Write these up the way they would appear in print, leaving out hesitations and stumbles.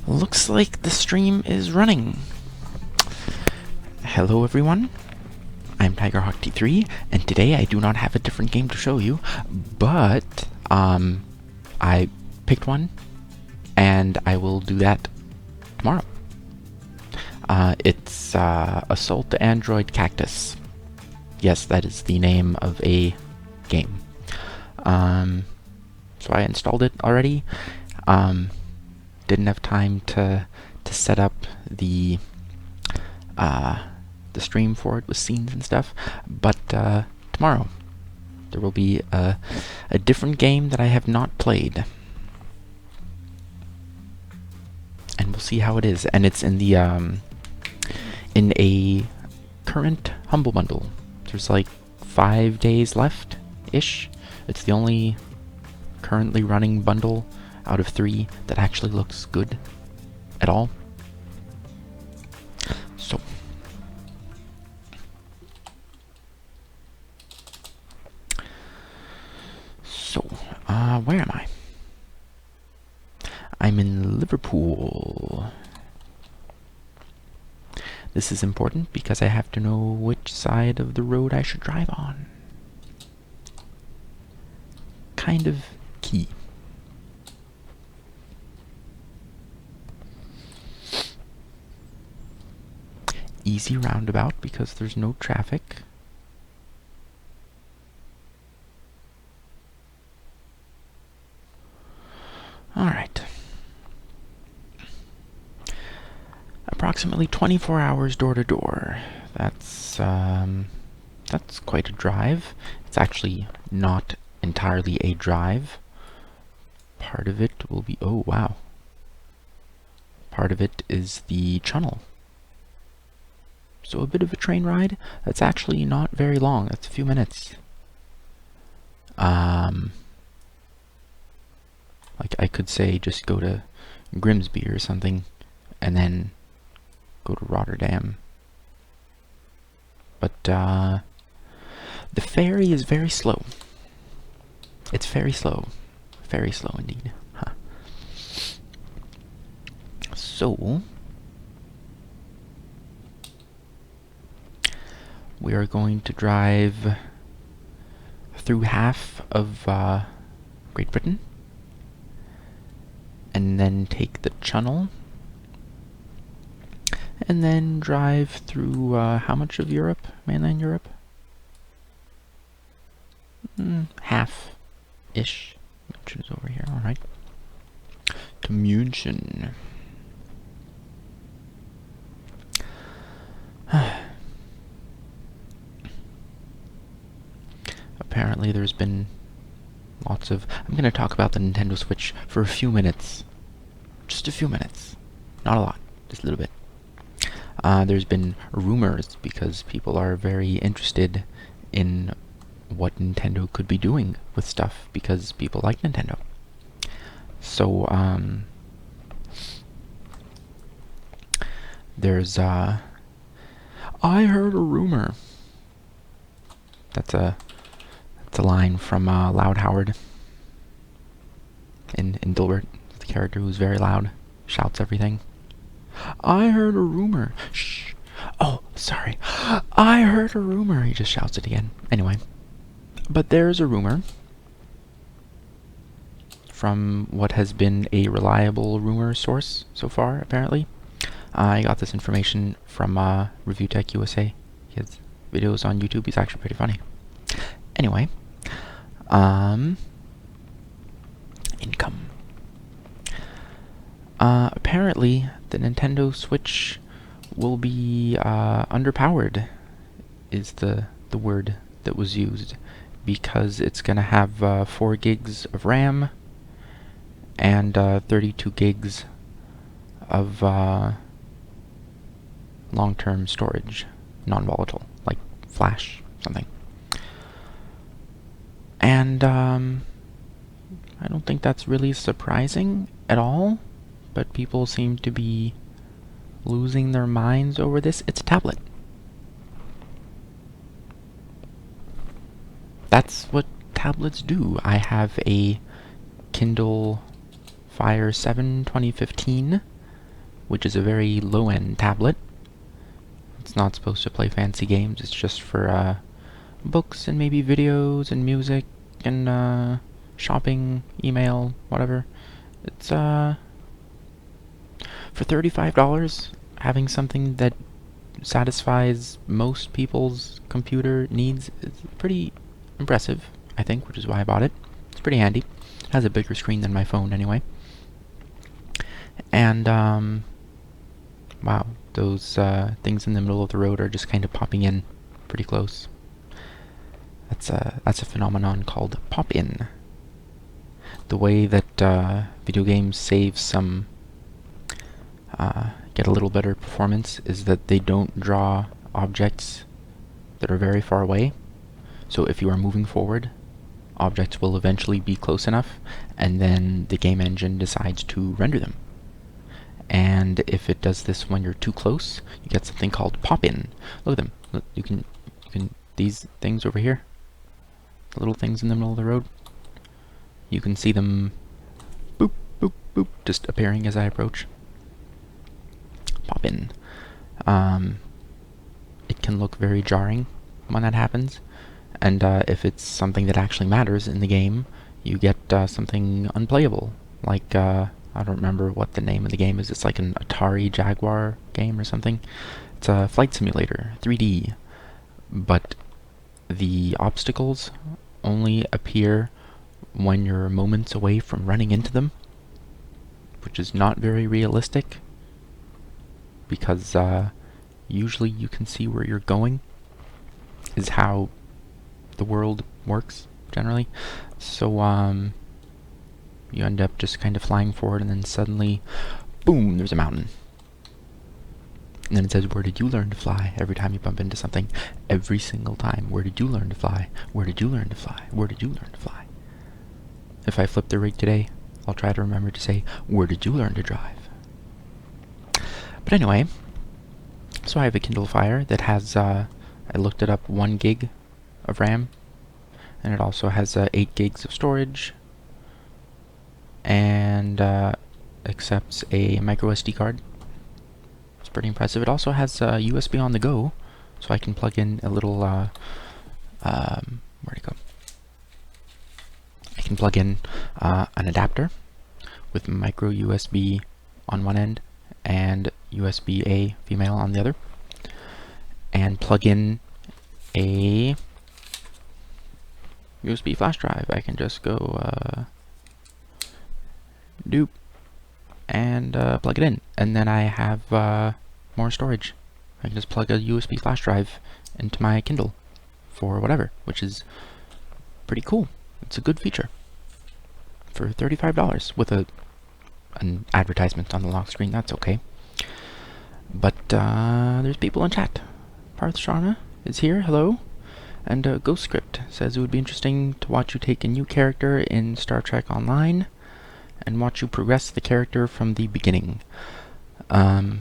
Looks like the stream is running. Hello everyone, I'm Tigerhawk T3, and today I do not have a different game to show you, but I picked one, and I will do that tomorrow. It's Assault Android Cactus. Yes, that is the name of a game. So I installed it already. Didn't have time to set up the stream for it with scenes and stuff, but tomorrow there will be a different game that I have not played, and we'll see how it is. And it's in the in a current Humble Bundle. There's like 5 days left ish. It's the only currently running bundle out of 3 that actually looks good at all. So, where am I? I'm in Liverpool. This is important because I have to know which side of the road I should drive on. Kind of key. Easy roundabout because there's no traffic. Alright. Approximately 24 hours door to door. That's quite a drive. It's actually not entirely a drive. Part of it will be, oh wow. Part of it is the tunnel. So a bit of a train ride. That's actually not very long. That's a few minutes. Like I could say just go to Grimsby or something and then go to Rotterdam. But the ferry is very slow. It's very slow. Very slow indeed. Huh. So we are going to drive through half of Great Britain, and then take the channel, and then drive through how much of Europe? Mainland Europe? Half-ish. München is over here, alright. To München. Apparently there's been lots of... I'm going to talk about the Nintendo Switch for a few minutes. Just a few minutes. Not a lot. Just a little bit. There's been rumors because people are very interested in what Nintendo could be doing with stuff because people like Nintendo. So, there's, I heard a rumor. That's a line from Loud Howard in Dilbert, the character who's very loud, shouts everything. I heard a rumor. Shh. Oh, sorry. I heard a rumor. He just shouts it again. Anyway, but there's a rumor from what has been a reliable rumor source so far, apparently. I got this information from Review Tech USA. He has videos on YouTube. He's actually pretty funny. Anyway, income. Apparently, the Nintendo Switch will be underpowered, is the word that was used, because it's gonna have 4 gigs of RAM and 32 gigs of long-term storage, non-volatile, like flash, something. And I don't think that's really surprising at all, but people seem to be losing their minds over this. It's a tablet. That's what tablets do. I have a Kindle Fire 7 2015 which is a very low-end tablet. It's not supposed to play fancy games, it's just for books and maybe videos and music and shopping, email, whatever. It's for $35, having something that satisfies most people's computer needs is pretty impressive, I think, which is why I bought it. It's pretty handy. It has a bigger screen than my phone anyway. And wow, those things in the middle of the road are just kind of popping in pretty close. That's a phenomenon called pop-in. The way that video games save some, get a little better performance is that they don't draw objects that are very far away. So if you are moving forward, objects will eventually be close enough, and then the game engine decides to render them. And if it does this when you're too close, you get something called pop-in. Look at them. Look, you can these things over here, the little things in the middle of the road. You can see them boop, boop, boop, just appearing as I approach. Pop-in. It can look very jarring when that happens, and if it's something that actually matters in the game, you get something unplayable, like I don't remember what the name of the game is. It's like an Atari Jaguar game or something. It's a flight simulator, 3D, but the obstacles only appear when you're moments away from running into them, which is not very realistic, because usually you can see where you're going, is how the world works, generally. So, you end up just kind of flying forward, and then suddenly, boom, there's a mountain. And then it says, where did you learn to fly? Every time you bump into something. Every single time. Where did you learn to fly? Where did you learn to fly? Where did you learn to fly? If I flip the rig today, I'll try to remember to say, where did you learn to drive? But anyway, so I have a Kindle Fire that has, I looked it up, 1 gig of RAM. And it also has 8 gigs of storage. And accepts a micro SD card. It's pretty impressive. It also has USB on the go, so I can plug in a little, where'd it go? I can plug in an adapter with micro USB on one end and USB-A female on the other, and plug in a USB flash drive. I can just go doop and plug it in, and then I have more storage. I can just plug a USB flash drive into my Kindle for whatever, which is pretty cool. It's a good feature for $35 with an advertisement on the lock screen. That's okay. But there's people in chat. Parth Sharma is here. Hello. And Ghostscript says it would be interesting to watch you take a new character in Star Trek Online and watch you progress the character from the beginning. I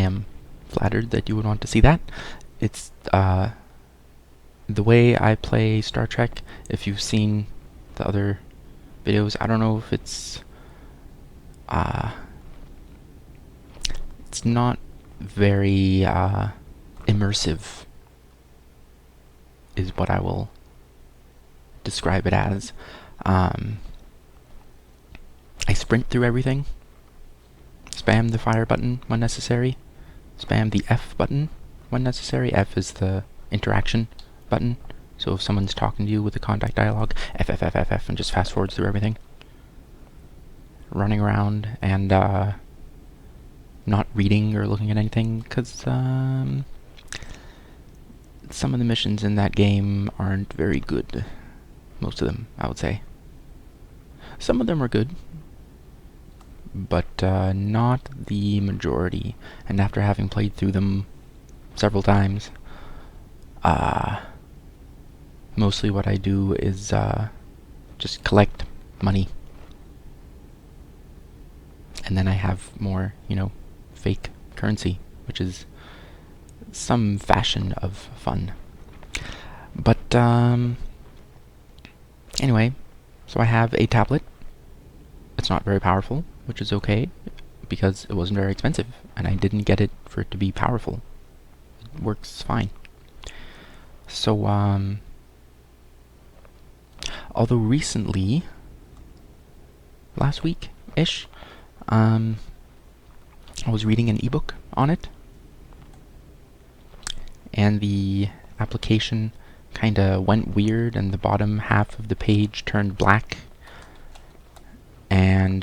am flattered that you would want to see that. It's the way I play Star Trek. If you've seen the other videos, I don't know if it's not very immersive, is what I will describe it as. I sprint through everything, spam the fire button when necessary, spam the F button when necessary. F is the interaction button, so if someone's talking to you with the contact dialogue, F, F, F, F, F, and just fast forwards through everything. Running around and not reading or looking at anything, because some of the missions in that game aren't very good. Most of them, I would say. Some of them are good, but not the majority. And after having played through them several times, mostly what I do is just collect money. And then I have more, fake currency, which is some fashion of fun. But anyway, so I have a tablet. It's not very powerful, which is okay, because it wasn't very expensive, and I didn't get it for it to be powerful. It works fine. So, although recently, last week-ish, I was reading an ebook on it, and the application kinda went weird, and the bottom half of the page turned black, and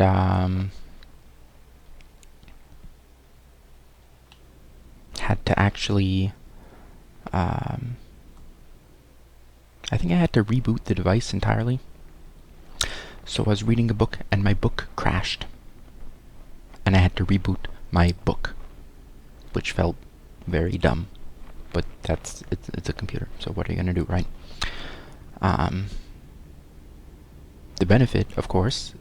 had to actually I think I had to reboot the device entirely. So I was reading a book and my book crashed, and I had to reboot my book, which felt very dumb, but it's a computer, so what are you gonna do, right? The benefit, of course,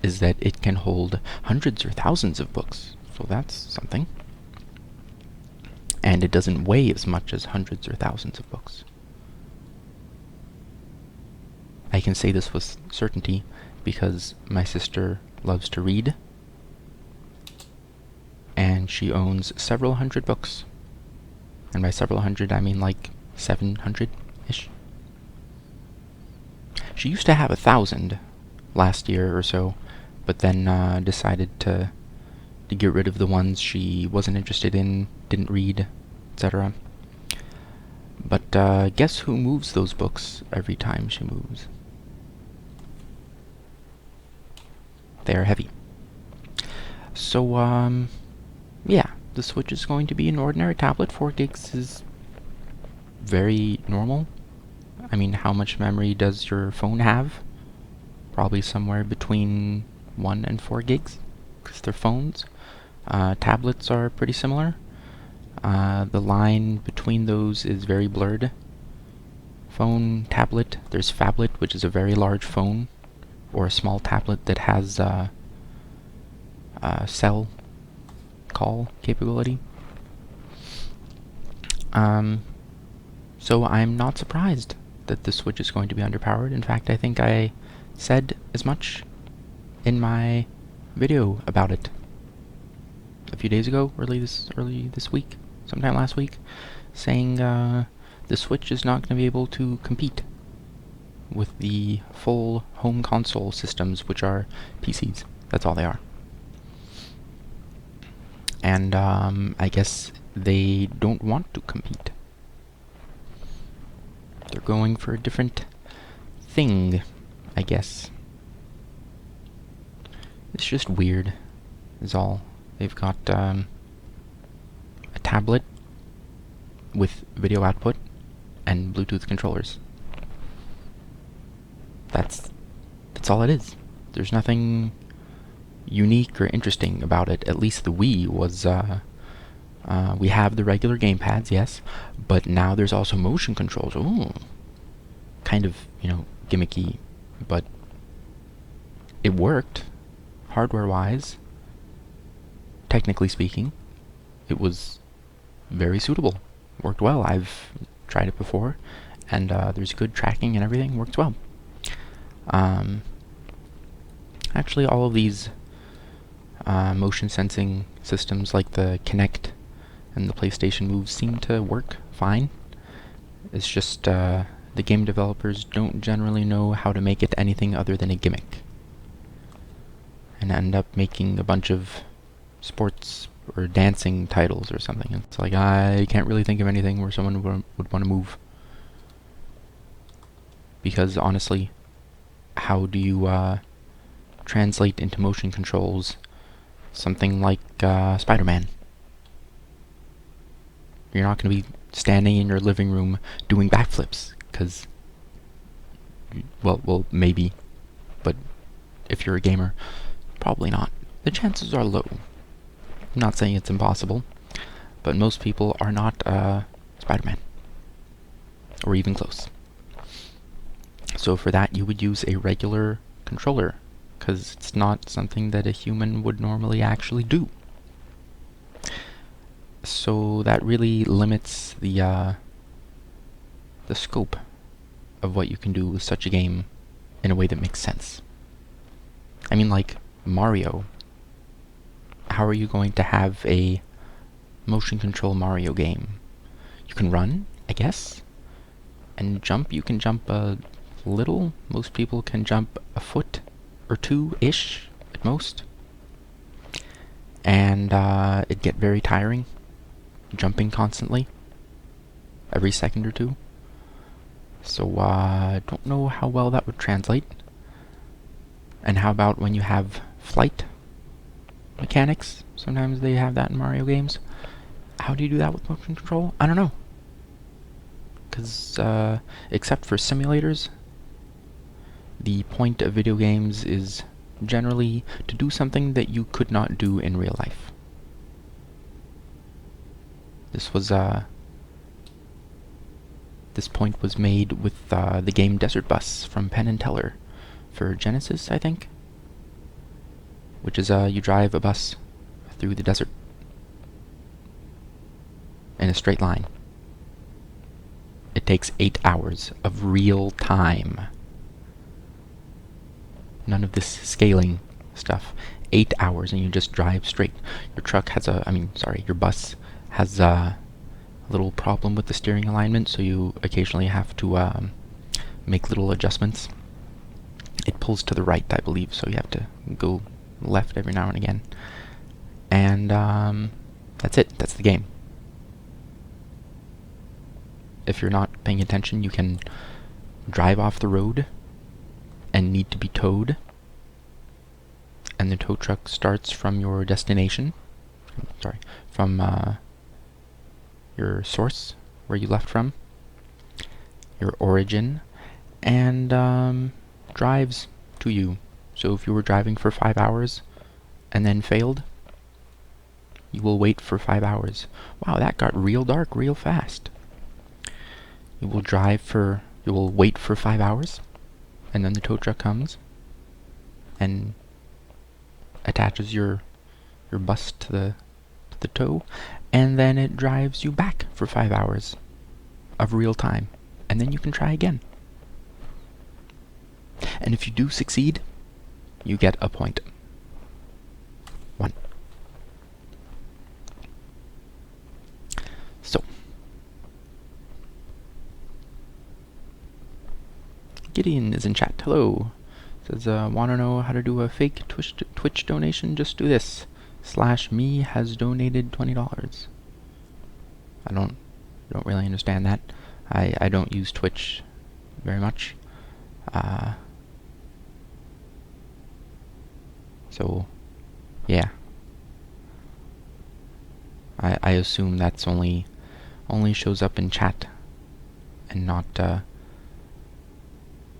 is that it can hold hundreds or thousands of books, so that's something. And it doesn't weigh as much as hundreds or thousands of books. I can say this with certainty because my sister loves to read, and she owns several hundred books. And by several hundred, I mean like 700-ish. She used to have 1,000 last year or so, but then decided to get rid of the ones she wasn't interested in, didn't read, etc. But guess who moves those books every time she moves? They are heavy. So, yeah, the Switch is going to be an ordinary tablet. 4 gigs is very normal. I mean, how much memory does your phone have? Probably somewhere between 1 and 4 gigs, because they're phones. Tablets are pretty similar. The line between those is very blurred. Phone, tablet, there's phablet, which is a very large phone, or a small tablet that has cell call capability. So I'm not surprised that the Switch is going to be underpowered. In fact, I think I said as much in my video about it a few days ago, early this week, sometime last week, saying the Switch is not going to be able to compete with the full home console systems, which are PCs. That's all they are. And I guess they don't want to compete. They're going for a different thing, I guess. It's just weird, is all. They've got a tablet with video output and Bluetooth controllers. That's all it is. There's nothing unique or interesting about it. At least the Wii was, we have the regular gamepads, yes, but now there's also motion controls. Ooh. Kind of, gimmicky, but it worked, hardware-wise. Technically speaking, it was very suitable. Worked well. I've tried it before, and there's good tracking and everything. Works well. Actually, all of these motion sensing systems like the Kinect and the PlayStation Move seem to work fine. It's just the game developers don't generally know how to make it anything other than a gimmick, and end up making a bunch of sports or dancing titles or something. It's like, I can't really think of anything where someone would want to move. Because honestly, how do you translate into motion controls something like Spider-Man? You're not going to be standing in your living room doing backflips, because, well, maybe, but if you're a gamer, probably not. The chances are low. I'm not saying it's impossible, but most people are not Spider-Man, or even close. So for that, you would use a regular controller, because it's not something that a human would normally actually do. So that really limits the scope of what you can do with such a game in a way that makes sense. I mean, like Mario. how are you going to have a motion control Mario game? You can run, I guess, and jump. You can jump a little. Most people can jump a foot or two-ish at most. And it'd get very tiring, jumping constantly, every second or two. So I don't know how well that would translate. And how about when you have flight mechanics? Sometimes they have that in Mario games. How do you do that with motion control? I don't know. Because except for simulators, the point of video games is generally to do something that you could not do in real life. This point was made with the game Desert Bus from Penn and Teller for Genesis, I think. Which is you drive a bus through the desert in a straight line. It takes 8 hours of real time. None of this scaling stuff. 8 hours and you just drive straight. Your truck has your bus has a little problem with the steering alignment, so you occasionally have to make little adjustments. It pulls to the right, I believe, so you have to go left every now and again. And that's it. That's the game. If you're not paying attention, you can drive off the road and need to be towed. And the tow truck starts from your destination. From your source, where you left from, your origin, and drives to you. So if you were driving for 5 hours and then failed, you will wait for 5 hours. Wow, that got real dark real fast. You will wait for 5 hours, and then the tow truck comes and attaches your bus to the tow, and then it drives you back for 5 hours of real time, and then you can try again. And if you do succeed, you get a point. 1. So, Gideon is in chat. Hello. Says, want to know how to do a fake Twitch donation? Just do this. /me has donated $20. I don't really understand that. I don't use Twitch very much. So, yeah. I assume that's only shows up in chat and not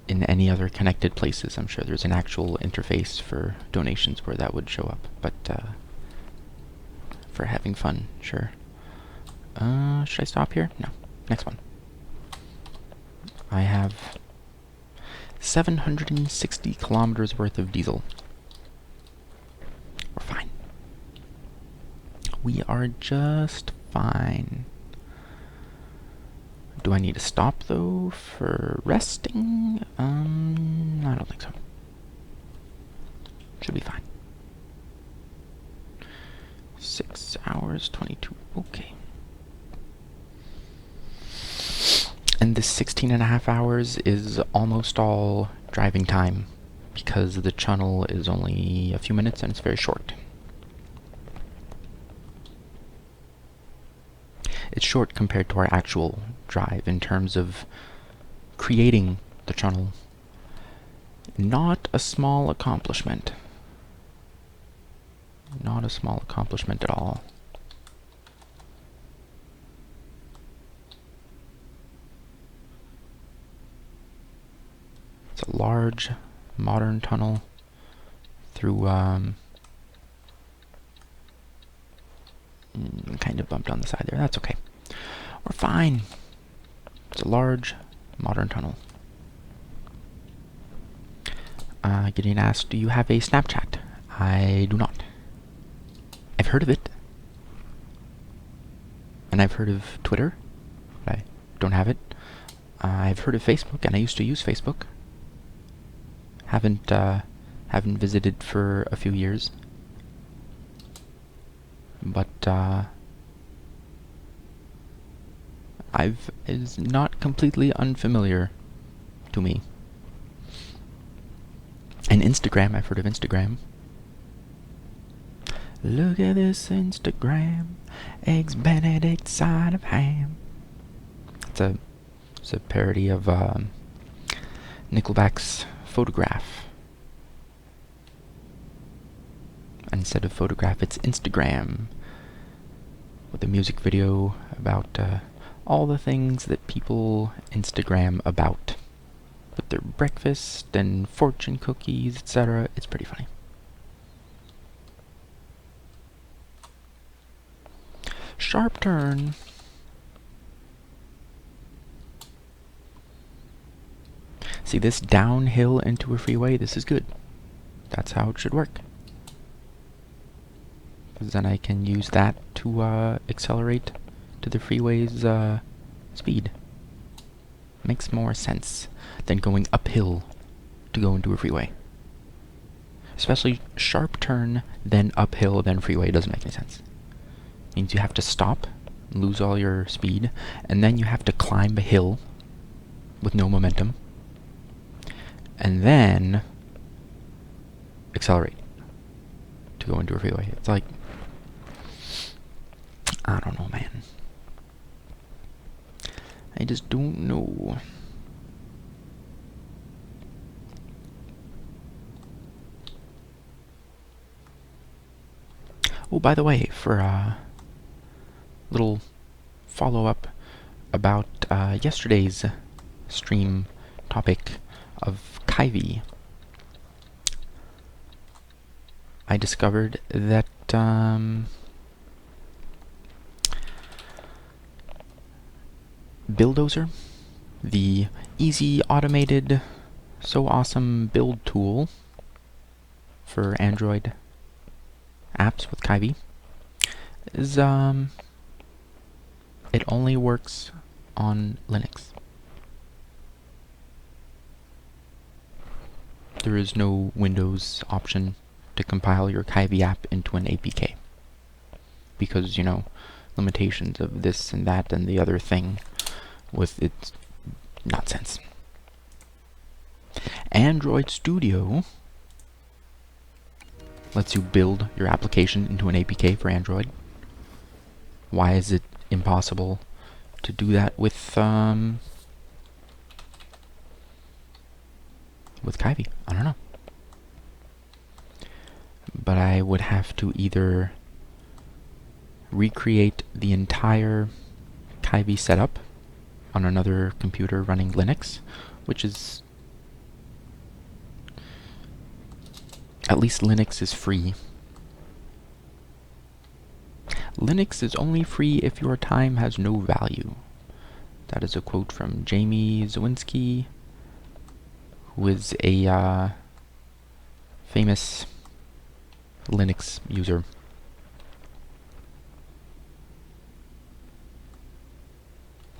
in any other connected places. I'm sure there's an actual interface for donations where that would show up, but for having fun, sure. Should I stop here? No. Next one. I have 760 kilometers worth of diesel. We're fine. We are just fine. Do I need to stop, though, for resting? I don't think so. Should be fine. 6 hours, 22. Okay. And this 16.5 hours is almost all driving time, because the tunnel is only a few minutes and it's very short. It's short compared to our actual drive in terms of creating the tunnel. Not a small accomplishment. Not a small accomplishment at all. It's a large, modern tunnel through, kind of bumped on the side there. That's okay. We're fine. It's a large, modern tunnel. Getting asked, do you have a Snapchat? I do not. I've heard of it. And I've heard of Twitter, but I don't have it. I've heard of Facebook, and I used to use Facebook. Haven't visited for a few years. but is not completely unfamiliar to me. And Instagram, I've heard of Instagram. Look at this Instagram, eggs Benedict side of ham. It's a parody of Nickelback's Photograph. Instead of photograph, it's Instagram, with a music video about all the things that people Instagram about, with their breakfast and fortune cookies, etc. It's pretty funny. Sharp turn. See this downhill into a freeway? This is good. That's how it should work. Because then I can use that to accelerate to the freeway's speed. Makes more sense than going uphill to go into a freeway. Especially sharp turn, then uphill, then freeway. Doesn't make any sense. Means you have to stop, lose all your speed, and then you have to climb a hill with no momentum, and then accelerate to go into a freeway. It's like, I don't know, man. I just don't know. Oh, by the way, for a little follow-up about yesterday's stream topic of Kivy, I discovered that Buildozer, the easy, automated, so awesome build tool for Android apps with Kivy, is it only works on Linux. There is no Windows option to compile your Kivy app into an APK, because, you know, limitations of this and that and the other thing with its nonsense. Android Studio lets you build your application into an APK for Android. Why is it impossible to do that with Kivy? I don't know. But I would have to either recreate the entire Kivy setup on another computer running Linux, which is, at least Linux is free. Linux is only free if your time has no value. That is a quote from Jamie Zawinski, who is a famous Linux user.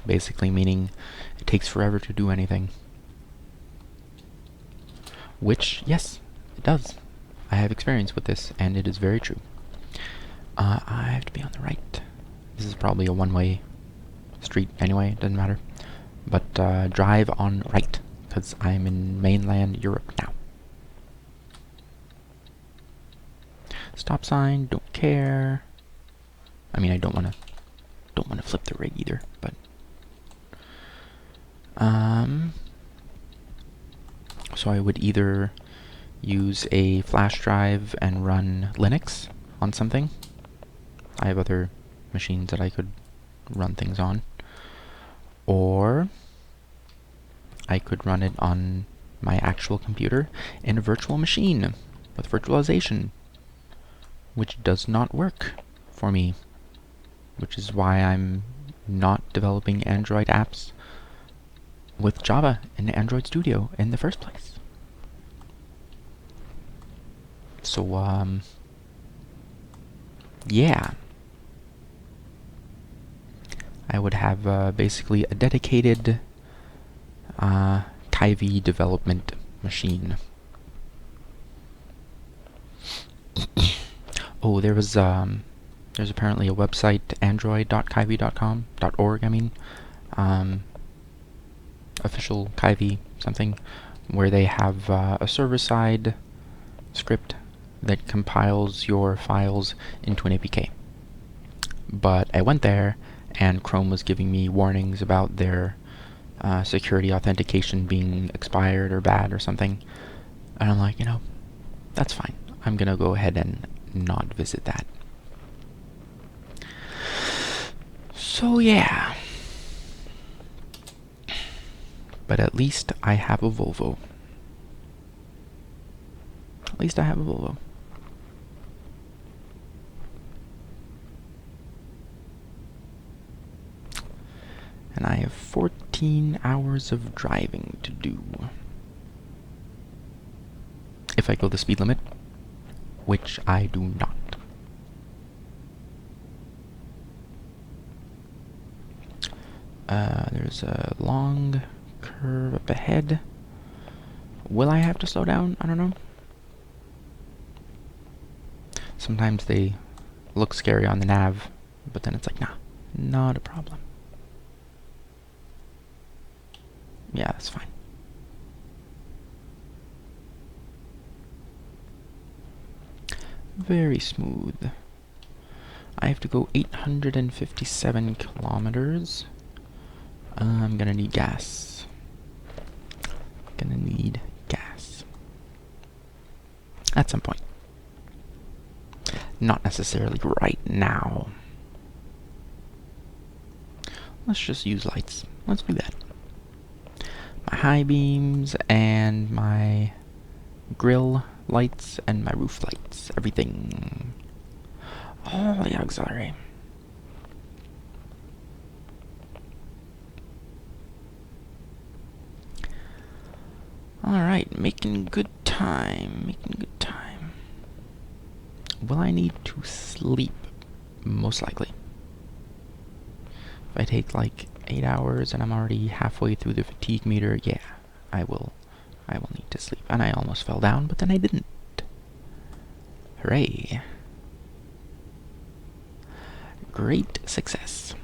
Basically meaning it takes forever to do anything. Which, yes, it does. I have experience with this, and it is very true. I have to be on the right. This is probably a one-way street anyway, it doesn't matter. But drive on right, because I'm in mainland Europe now. Stop sign, don't care. I mean, I don't want to flip the rig either, but so I would either use a flash drive and run Linux on something. I have other machines that I could run things on. Or I could run it on my actual computer in a virtual machine with virtualization, which does not work for me, which is why I'm not developing Android apps with Java in Android Studio in the first place. So, yeah. I would have basically a dedicated Kivy development machine. Oh, there was There's apparently a website, android.kivy.com.org, I mean, official Kivy something, where they have a server-side script that compiles your files into an APK. But I went there, and Chrome was giving me warnings about their security authentication being expired or bad or something. And I'm like, that's fine. I'm gonna go ahead and not visit that. So yeah. But at least I have a Volvo. At least I have a Volvo. And I have 14 hours of driving to do. If I go the speed limit, which I do not. There's a long curve up ahead. Will I have to slow down? I don't know. Sometimes they look scary on the nav, but then it's like, nah, not a problem. Yeah, that's fine. Very smooth. I have to go 857 kilometers. I'm gonna need gas. Gonna need gas. At some point. Not necessarily right now. Let's just use lights. Let's do that. My high beams and my grill lights and my roof lights. Everything. Oh, the auxiliary. Alright, making good time. Making good time. Will I need to sleep? Most likely. If I take like 8 hours and I'm already halfway through the fatigue meter, yeah, I will need to sleep. And I almost fell down, but then I didn't. Hooray. Great success.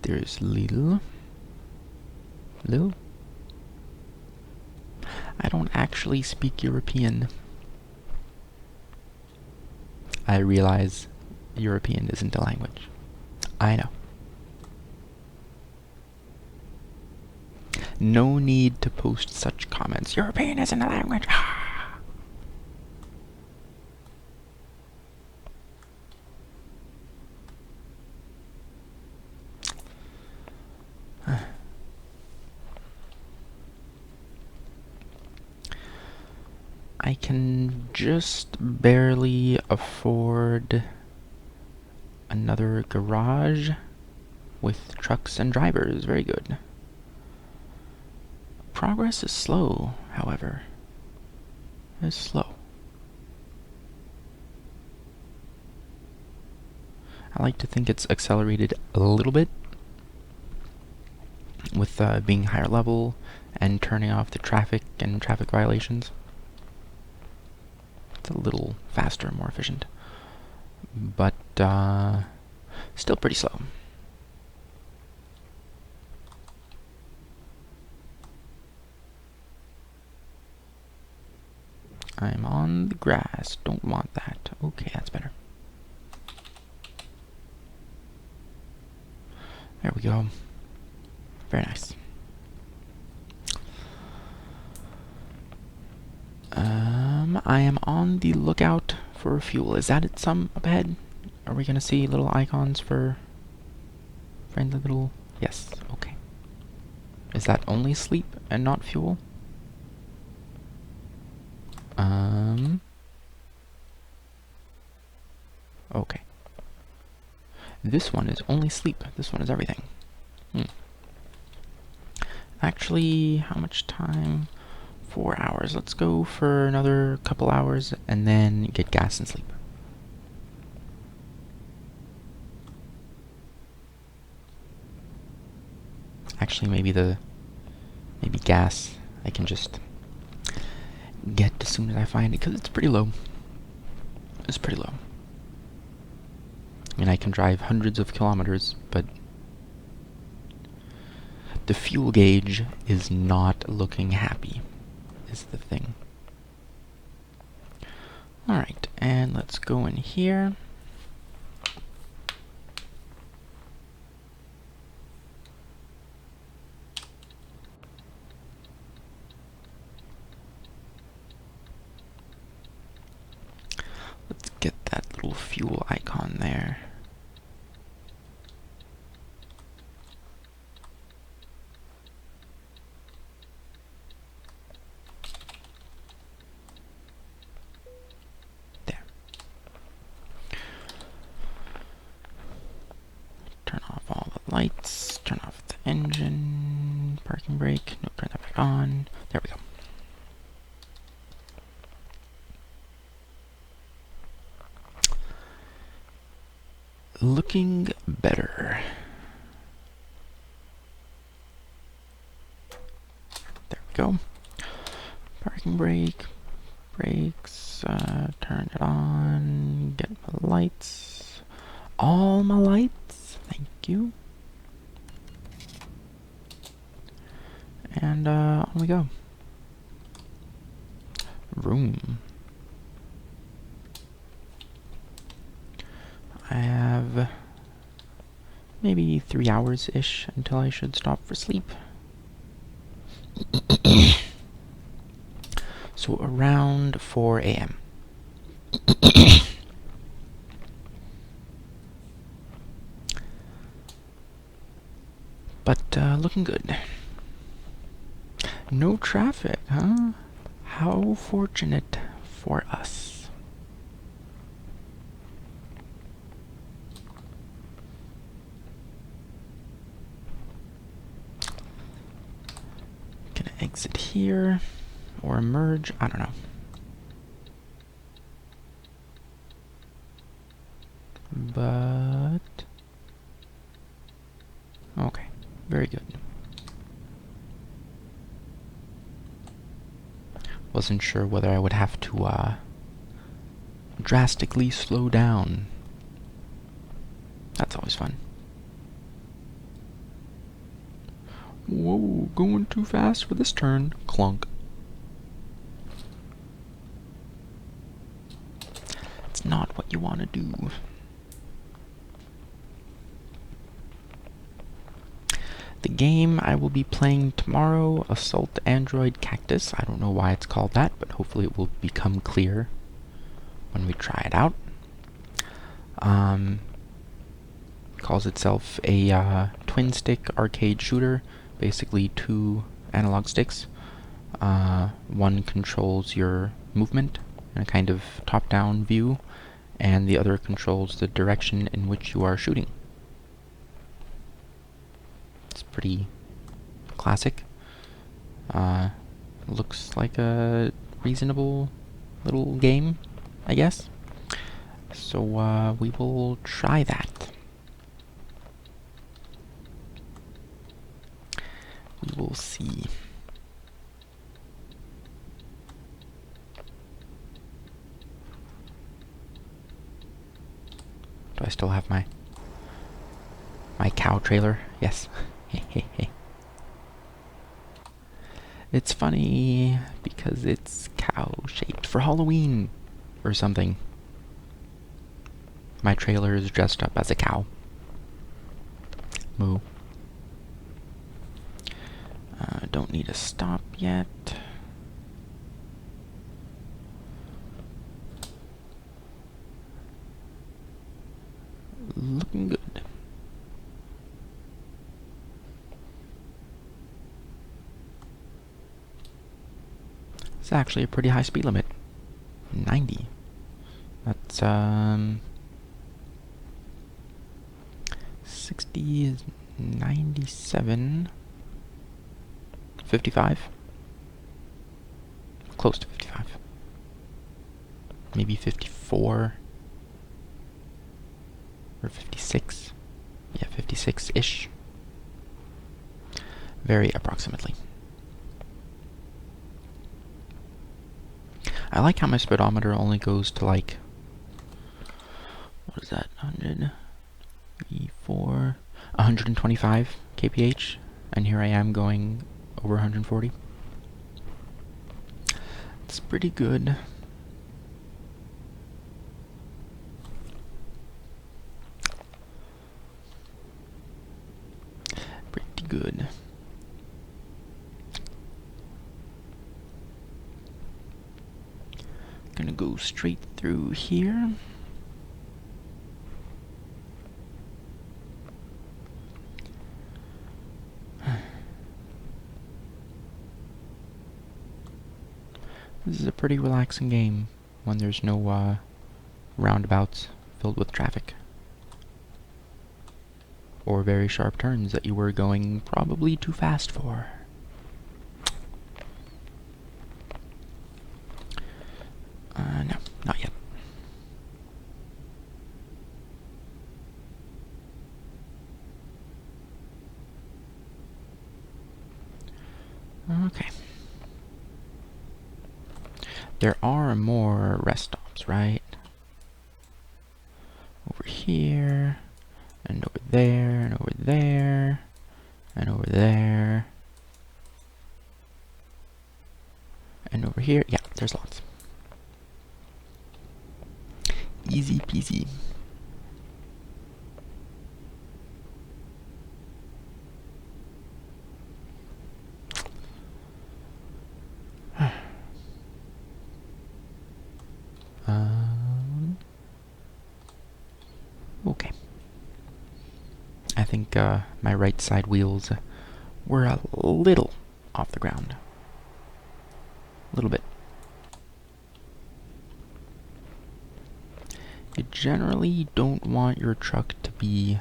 There's Lil. I don't actually speak European. I realize European isn't a language. I know. No need to post such comments. European isn't a language. I can just barely afford another garage with trucks and drivers. Very good. Progress is slow, however. It's slow. I like to think it's accelerated a little bit with being higher level and turning off the traffic and traffic violations. It's a little faster, more efficient. But still pretty slow. I'm on the grass. Don't want that. Okay, that's better. There we go. Very nice. I am on the lookout for fuel. Is that it some up ahead? Are we gonna see little icons for friendly little... Yes, okay. Is that only sleep and not fuel? Okay. This one is only sleep. This one is everything. Actually, how much time? 4 hours. Let's go for another couple hours and then get gas and sleep. Actually, maybe gas I can just get as soon as I find it, because it's pretty low. is pretty low. I mean, I can drive hundreds of kilometers, but the fuel gauge is not looking happy, is the thing. Alright, and let's go in here. Let's get that little fuel icon there. Turn off all the lights, turn off the engine, parking brake, no, turn that back on. There we go. Looking better. There we go. Parking brake, brakes, turn it on, get my lights. All my lights, thank you. And on we go. Room. I have maybe 3 hours-ish until I should stop for sleep. So around 4 a.m. But looking good. No traffic, huh? How fortunate for us. Can I exit here or emerge? I don't know. But okay, very good. Wasn't sure whether I would have to drastically slow down. That's always fun. Whoa, going too fast for this turn. Clunk. It's not what you want to do. The game I will be playing tomorrow, Assault Android Cactus. I don't know why it's called that, but hopefully it will become clear when we try it out. Calls itself a twin-stick arcade shooter. Basically 2 analog sticks. One controls your movement in a kind of top-down view, and the other controls the direction in which you are shooting. It's pretty classic. Looks like a reasonable little game, I guess. So we will try that. We will see. Do I still have my cow trailer? Yes. It's funny because it's cow-shaped for Halloween or something. My trailer is dressed up as a cow. Moo. Don't need a stop yet. Looking good. It's actually a pretty high speed limit. 90. That's 60 is 97. 55. Close to 55. Maybe 54. Or 56. Yeah, 56-ish. Very approximately. I like how my speedometer only goes to like that? 100, 4, 125 kph, and here I am going over 140. It's pretty good. Pretty good. Gonna go straight through here. This is a pretty relaxing game when there's no roundabouts filled with traffic. Or very sharp turns that you were going probably too fast for. No, not yet. Okay. There are more rest stops, right? Over here, and over there, and over there, and over there, and over here. Yeah, there's lots. Easy peasy. Okay. I think my right side wheels were a little off the ground. A little bit. You generally don't want your truck to be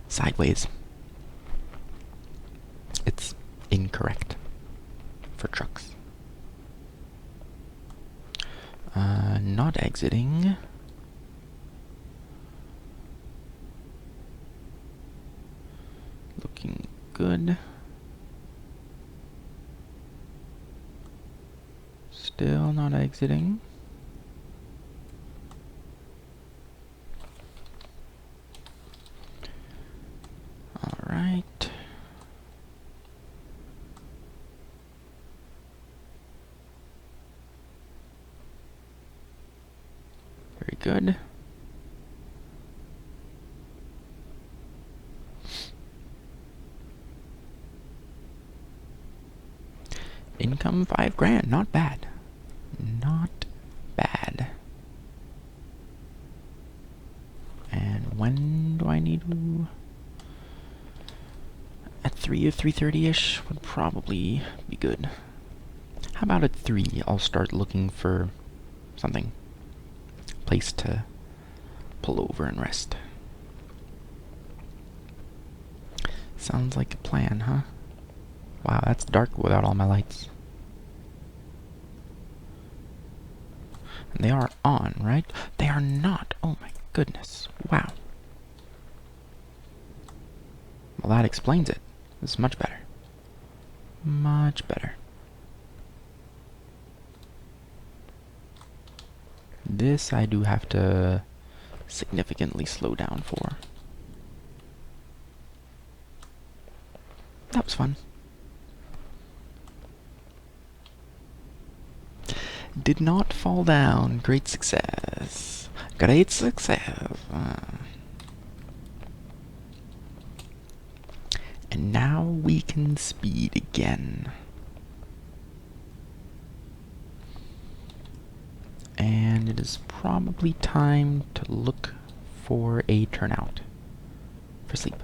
sideways. It's incorrect for trucks. Not exiting. Looking good. Still not exiting. All right. Very good. Income 5 grand, not bad. Not bad. And when do I need to? At 3 or 3:30ish would probably be good. How about at 3? I'll start looking for something. Place to pull over and rest. Sounds like a plan, huh? Wow, that's dark without all my lights. And they are on, right? They are not. Oh my goodness. Wow. Well, that explains it. This is much better. Much better. This I do have to significantly slow down for. That was fun. Did not fall down. Great success. Great success. And now we can speed again. And it is probably time to look for a turnout for sleep.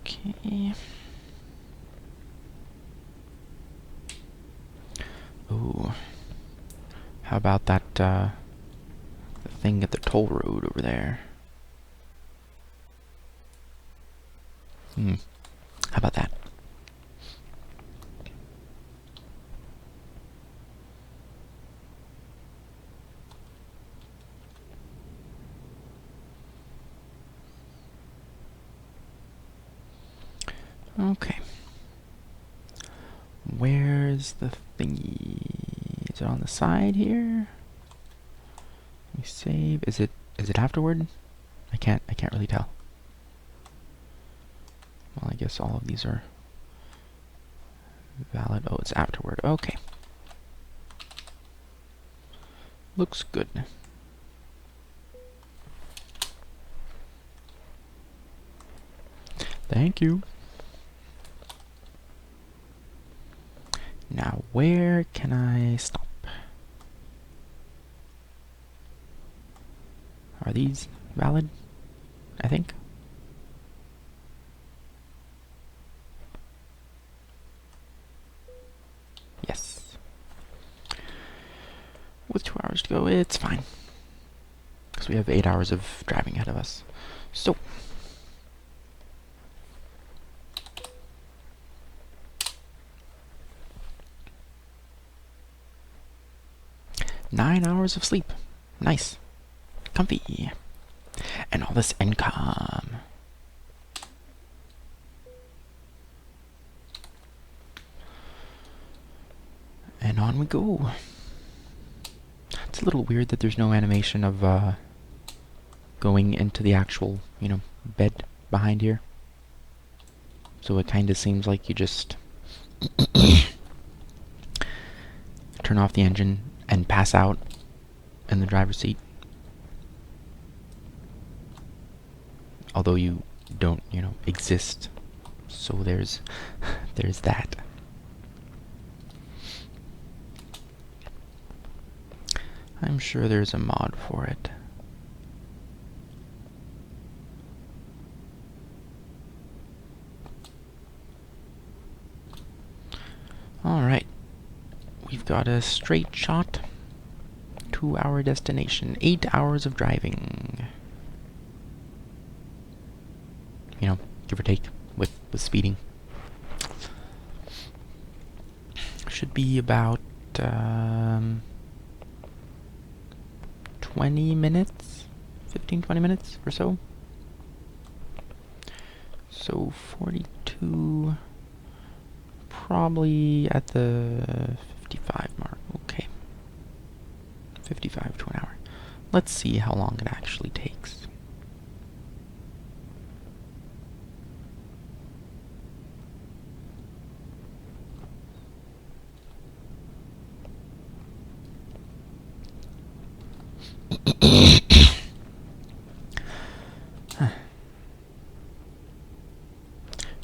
Okay. Ooh. How about that, the thing at the toll road over there? How about that? Okay. Where's the thingy? Is it on the side here? Let me save. Is it afterward? I can't really tell. Well, I guess all of these are valid. Oh, it's afterward. Okay. Looks good. Thank you. Now, where can I stop? Are these valid? I think. Yes. With 2 hours to go, it's fine. Because we have 8 hours of driving ahead of us. So, nine hours of sleep. Nice. Comfy. And all this income. And on we go. It's a little weird that there's no animation of going into the actual, bed behind here. So it kind of seems like you just turn off the engine and pass out in the driver's seat. Although you don't, exist. So there's that. I'm sure there's a mod for it. Alright. We've got a straight shot to our destination. 8 hours of driving. Give or take with speeding. Should be about 20 minutes? 15-20 minutes or so. So 42, probably at the 55 mark. Okay. 55 to an hour. Let's see how long it actually takes.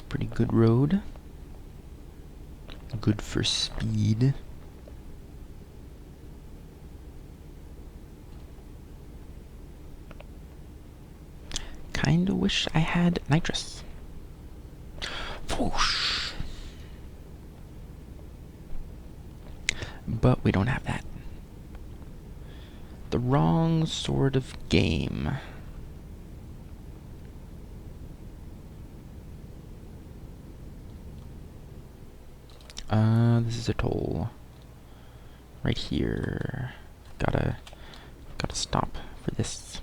Pretty good road. Good for speed. Kinda wish I had nitrous. Whoosh. But we don't have that. The wrong sort of game. This is a toll. Right here. Gotta stop for this.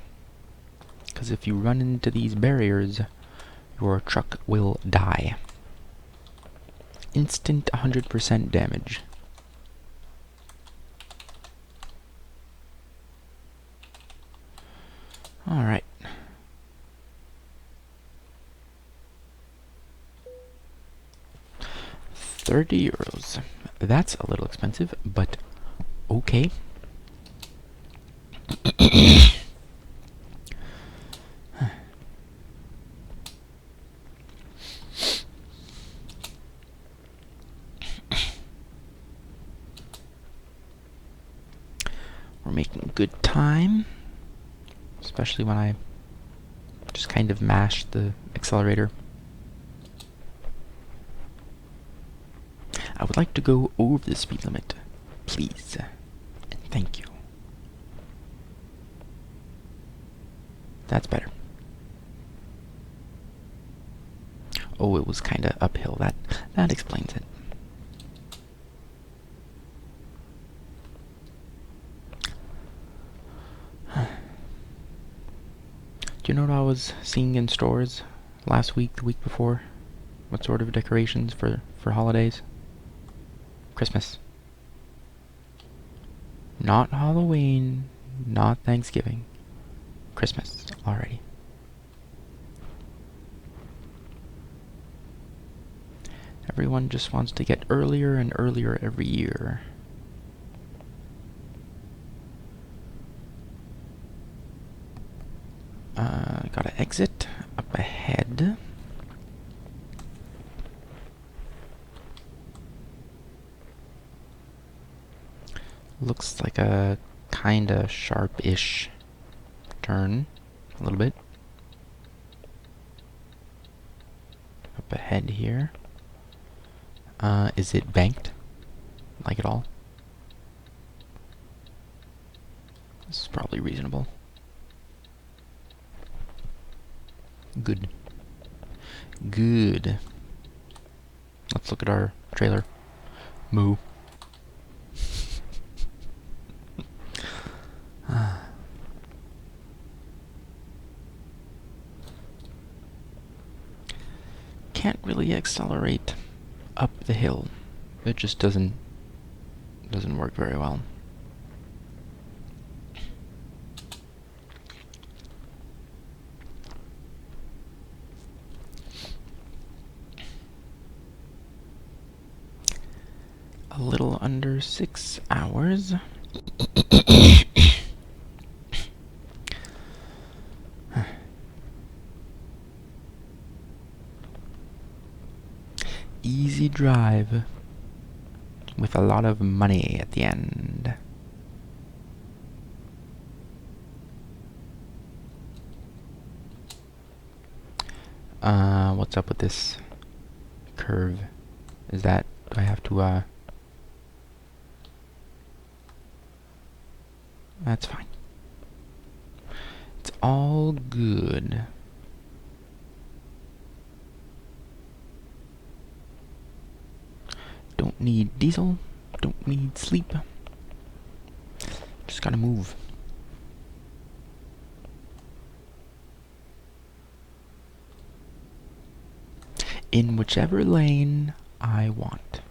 Because if you run into these barriers, your truck will die. Instant 100% damage. Alright. €30. That's a little expensive, but okay. We're making good time, especially when I just kind of mash the accelerator. I would like to go over the speed limit, please, and thank you. That's better. Oh, it was kinda uphill. That explains it. Do you know what I was seeing in stores last week, the week before? What sort of decorations for holidays? Christmas. Not Halloween, not Thanksgiving. Christmas already. Everyone just wants to get earlier and earlier every year. Gotta exit up ahead. Looks like a kinda sharp-ish turn, a little bit. Up ahead here. Is it banked? Like it all? This is probably reasonable. Good. Good. Let's look at our trailer. Moo. Can't really accelerate up the hill. It just doesn't work very well. A little under 6 hours. Easy drive with a lot of money at the end. What's up with this curve? Is that, do I have to, that's fine. It's all good. Don't need diesel, don't need sleep. Just gotta move. In whichever lane I want.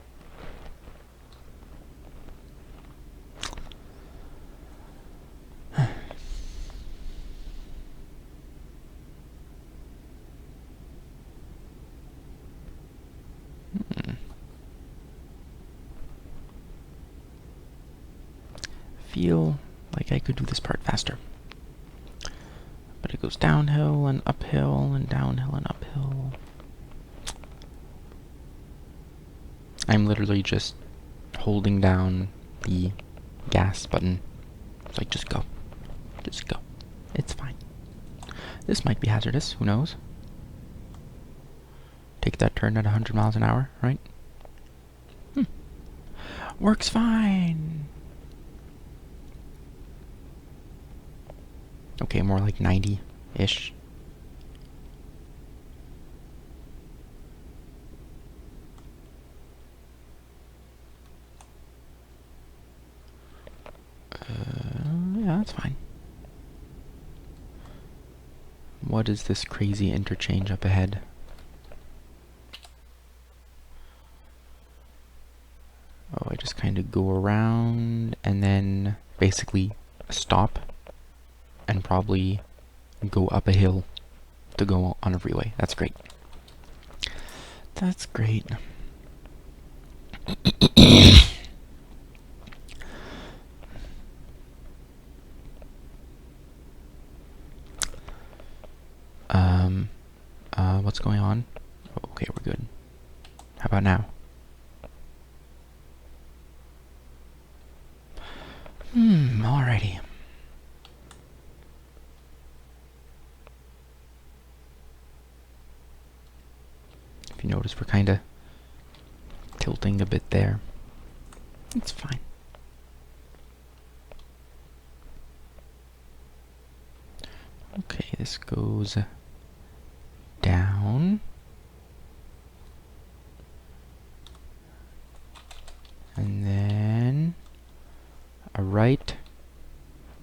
Feel like I could do this part faster. But it goes downhill and uphill and downhill and uphill. I'm literally just holding down the gas button. It's like, just go. Just go. It's fine. This might be hazardous, who knows? Take that turn at 100 miles an hour, right? Works fine. Okay, more like 90-ish. Yeah, that's fine. What is this crazy interchange up ahead? Oh, I just kind of go around and then basically stop and probably go up a hill to go on a freeway. That's great. That's great. What's going on? Oh, okay, we're good. How about now? Alrighty. If you notice, we're kinda tilting a bit there. It's fine. Okay, this goes down. And then a right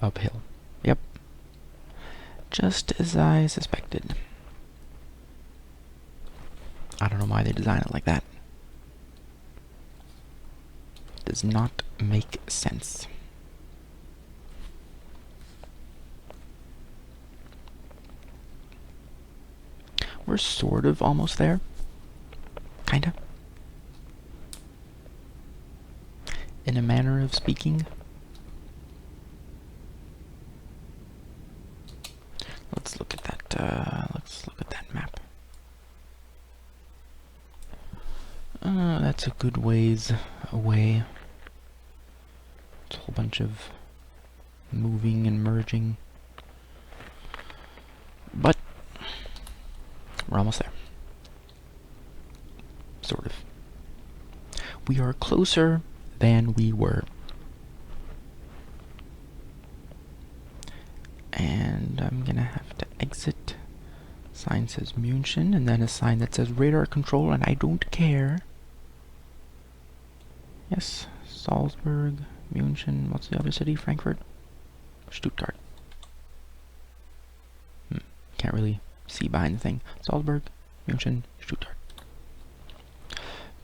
uphill. Yep. Just as I suspected. I don't know why they design it like that. does not make sense. We're sort of almost there. Kinda. In a manner of speaking. Let's look at that. Let's look at that map. That's a good ways away. It's a whole bunch of moving and merging. But we're almost there. Sort of. We are closer than we were. And I'm gonna have to exit. Sign says München, and then a sign that says radar control, and I don't care. Yes, Salzburg, München, what's the other city? Frankfurt? Stuttgart. Can't really see behind the thing. Salzburg, München, Stuttgart.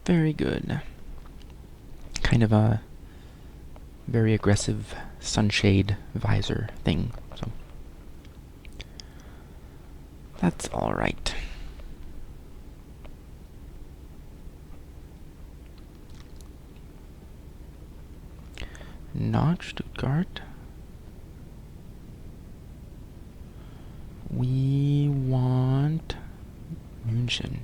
Very good. Kind of a very aggressive sunshade visor thing, so that's alright. Not Stuttgart. We want München.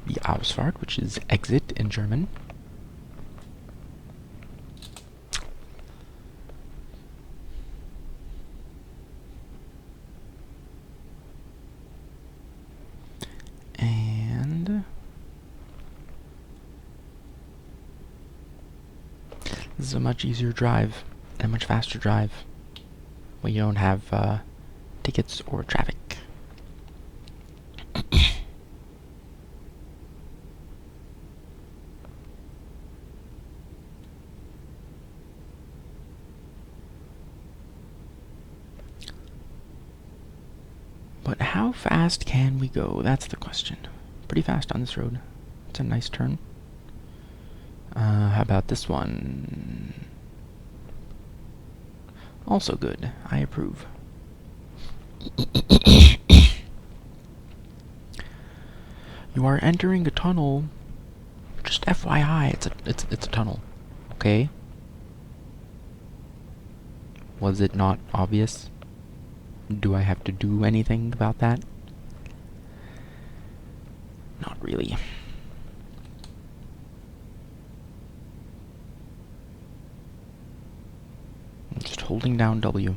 The Ausfahrt, which is exit in German. And this is a much easier drive and a much faster drive when you don't have tickets or traffic. But how fast can we go? That's the question. Pretty fast on this road. It's a nice turn. How about this one? Also good. I approve. You are entering a tunnel. Just FYI, it's a tunnel. Okay? Was it not obvious? Do I have to do anything about that? Not really. I'm just holding down W.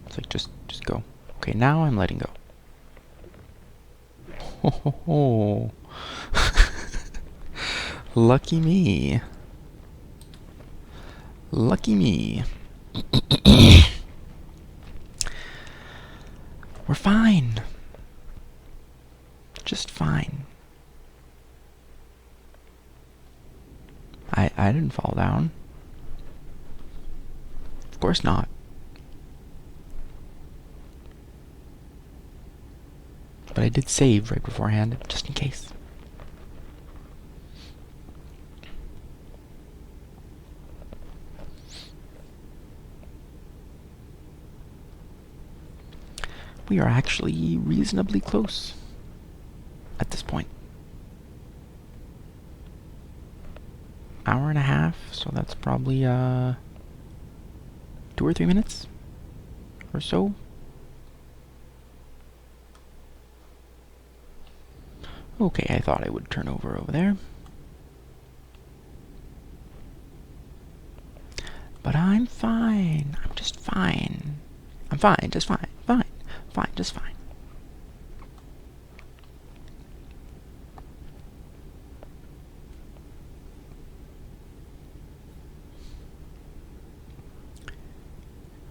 It's like, just go. Okay, now I'm letting go. Ho ho ho. Lucky me. Lucky me. We're fine. Just fine. I didn't fall down. Of course not. But I did save right beforehand, just in case. We are actually reasonably close at this point. Hour and a half, so that's probably 2 or 3 minutes or so. Okay, I thought I would turn over there. But I'm fine. I'm just fine. I'm fine, just fine. Fine. Fine, just fine.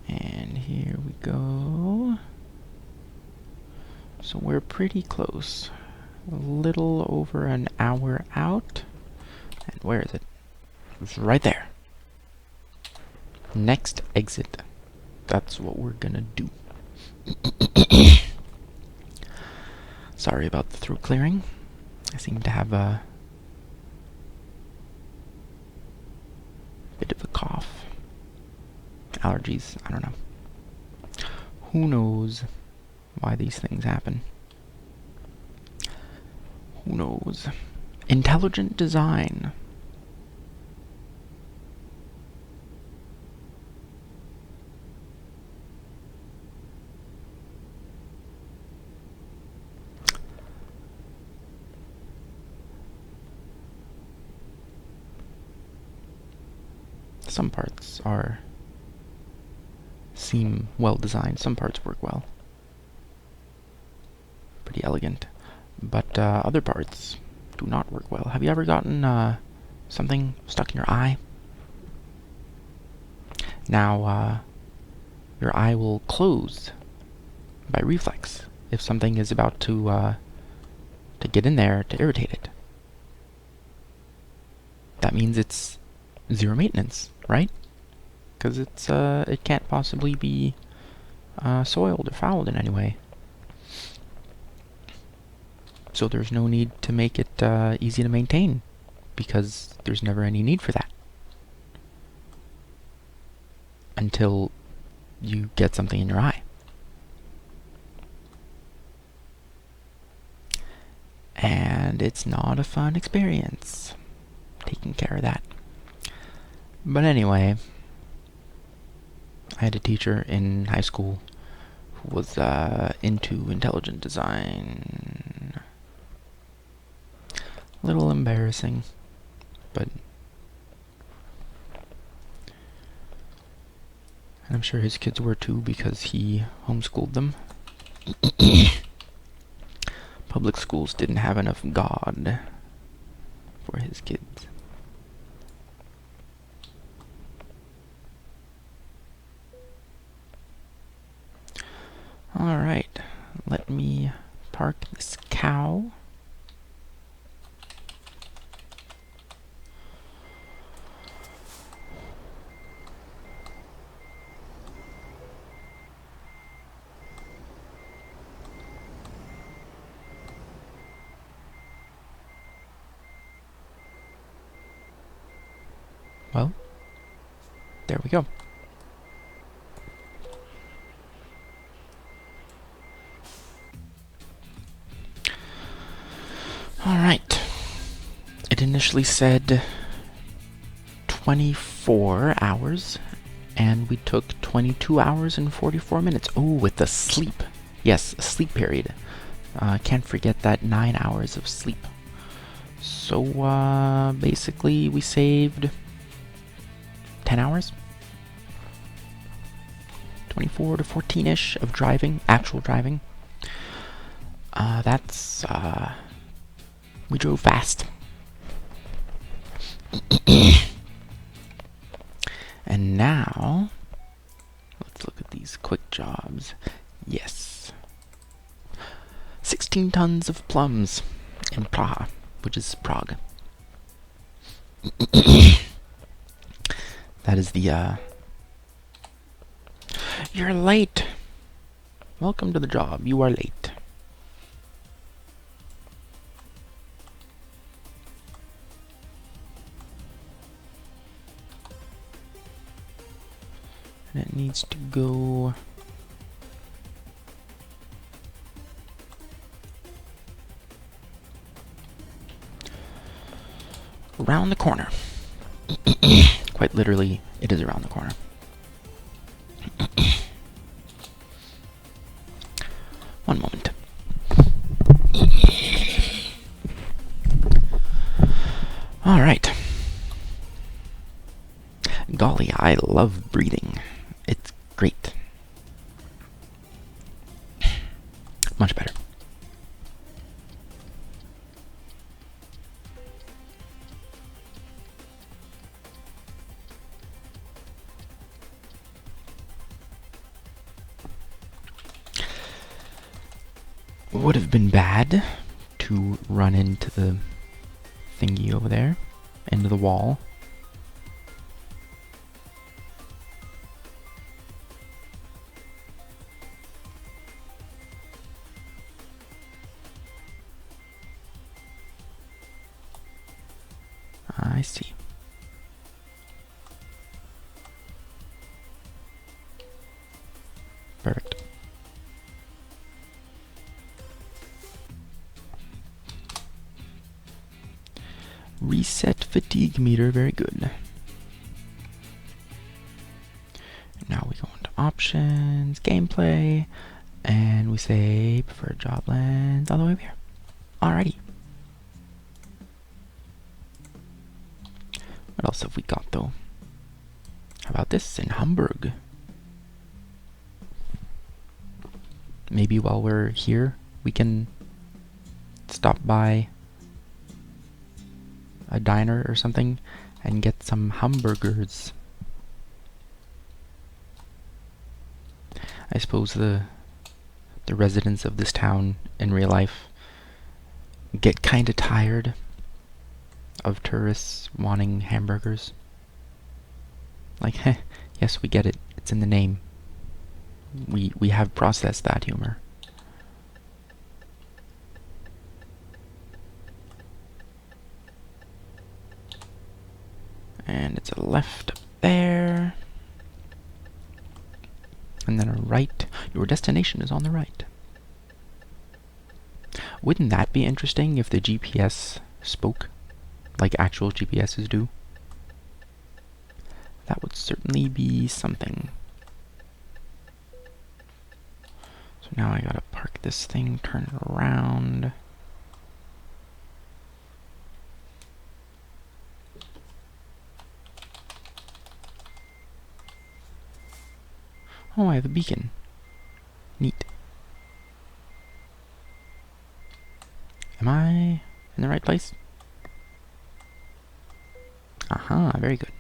And here we go. So we're pretty close. A little over an hour out. And where is it? It's right there. Next exit. That's what we're gonna do. Sorry about the throat clearing. I seem to have a bit of a cough. Allergies, I don't know. Who knows why these things happen? Who knows? Intelligent design. Some parts seem well designed. Some parts work well. Pretty elegant. But other parts do not work well. Have you ever gotten something stuck in your eye? Now, your eye will close by reflex if something is about to get in there to irritate it. That means it's zero maintenance, right? Because it can't possibly be soiled or fouled in any way. So there's no need to make it easy to maintain, because there's never any need for that. Until you get something in your eye. And it's not a fun experience taking care of that. But anyway, I had a teacher in high school who was into intelligent design. A little embarrassing, but and I'm sure his kids were too, because he homeschooled them. Public schools didn't have enough God for his kids. Alright, let me park this cow. Well, there we go. Alright. It initially said 24 hours, and we took 22 hours and 44 minutes. Oh, with the sleep. Yes, a sleep period. Can't forget that 9 hours of sleep. So, basically, we saved 10 hours? 24 to 14-ish of driving, actual driving. We drove fast. And now, let's look at these quick jobs. Yes. 16 tons of plums in Praha, which is Prague. That is the, You're late. Welcome to the job. You are late. And it needs to go around the corner. Quite literally, it is around the corner. One moment. All right. Golly, I love breathing. It's great. Much better. Would have been bad to run into the thingy over there, into the wall. I see. Perfect. Reset fatigue meter, very good. Now we go into options, gameplay, and we say preferred job lens all the way over here. Alrighty. What else have we got though? How about this in Hamburg? Maybe while we're here, we can stop by a diner or something and get some hamburgers. I suppose the residents of this town in real life get kinda tired of tourists wanting hamburgers. Like, yes, we get it. It's in the name. We have processed that humor. And it's a left up there. And then a right. Your destination is on the right. Wouldn't that be interesting if the GPS spoke like actual GPSs do? That would certainly be something. So now I gotta park this thing, turn it around. Oh, I have a beacon. Neat. Am I in the right place? Aha, very good.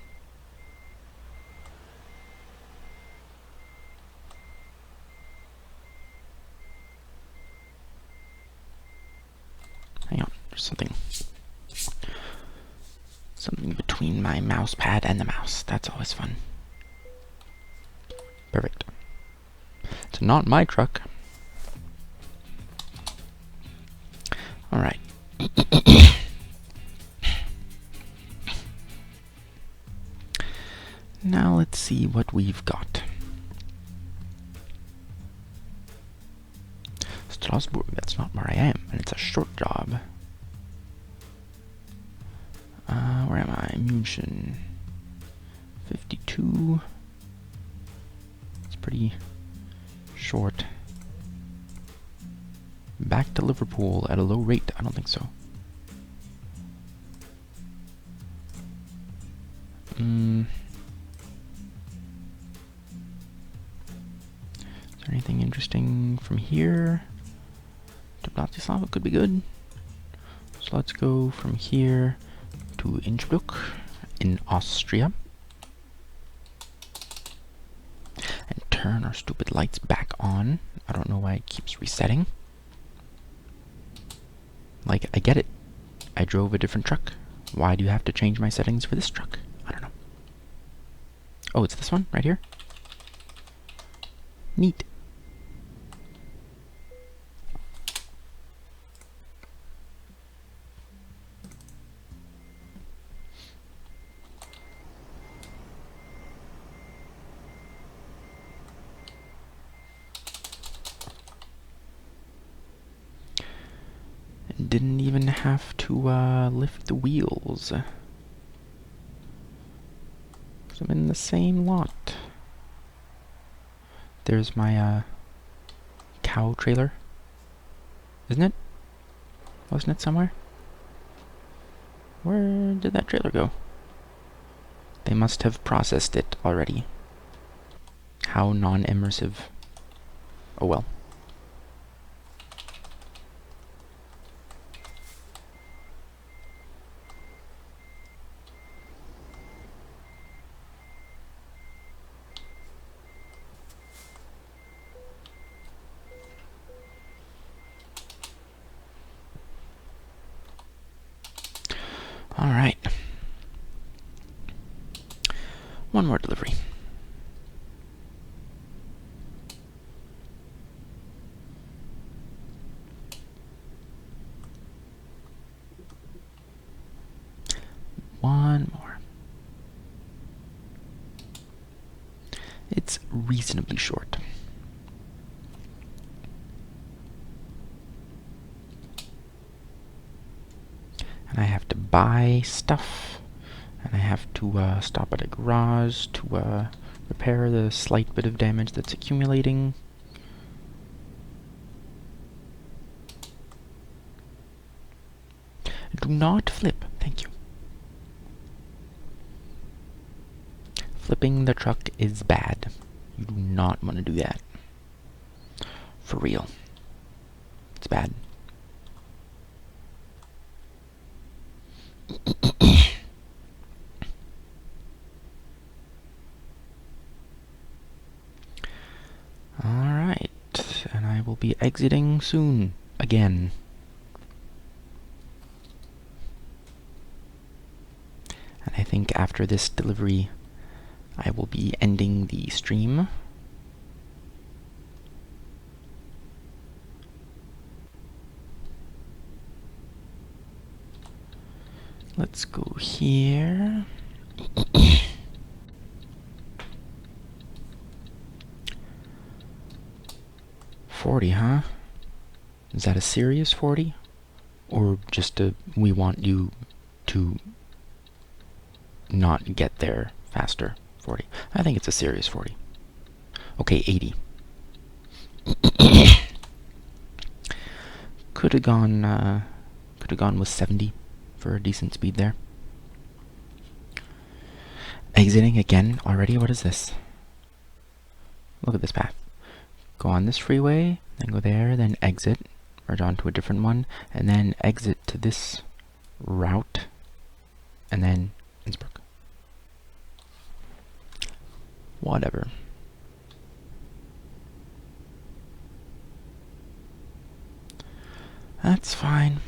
Hang on, there's something between my mouse pad and the mouse. That's always fun. Perfect. It's not my truck. Alright. Now let's see what we've got. Strasbourg, that's not where I am, and it's a short job. Where am I? München. 52. It's pretty short. Back to Liverpool at a low rate. I don't think so. Is there anything interesting from here? To Bratislava could be good. So let's go from here to Innsbruck in Austria. And turn our stupid lights back on. I don't know why it keeps resetting. Like, I get it. I drove a different truck. Why do you have to change my settings for this truck? I don't know. Oh, it's this one right here? Neat. Didn't even have to lift the wheels. 'Cause I'm in the same lot. There's my cow trailer. Isn't it? Wasn't it somewhere? Where did that trailer go? They must have processed it already. How non-immersive. Oh well. Alright. One more delivery. one more. It's reasonably short. And I have to buy stuff, and I have to stop at a garage to repair the slight bit of damage that's accumulating. Do not flip, thank you. Flipping the truck is bad. You do not want to do that. For real. It's bad. Alright, and I will be exiting soon, again. And I think after this delivery, I will be ending the stream. Let's go here. $40, huh? Is that a serious 40? Or just a, we want you to not get there faster 40? I think it's a serious 40. Okay, 80. Could have gone with 70 for a decent speed there. Exiting again already? What is this? Look at this path. Go on this freeway, then go there, then exit, merge onto a different one, and then exit to this route, and then Innsbruck. Whatever. That's fine.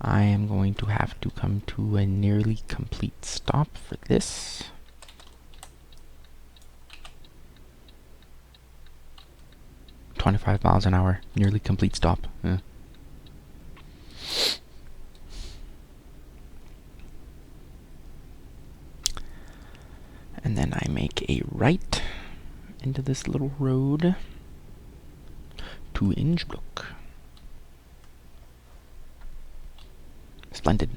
I am going to have to come to a nearly complete stop for this. $25 miles an hour, nearly complete stop. And then I make a right into this little road to Innsbruck. Splendid.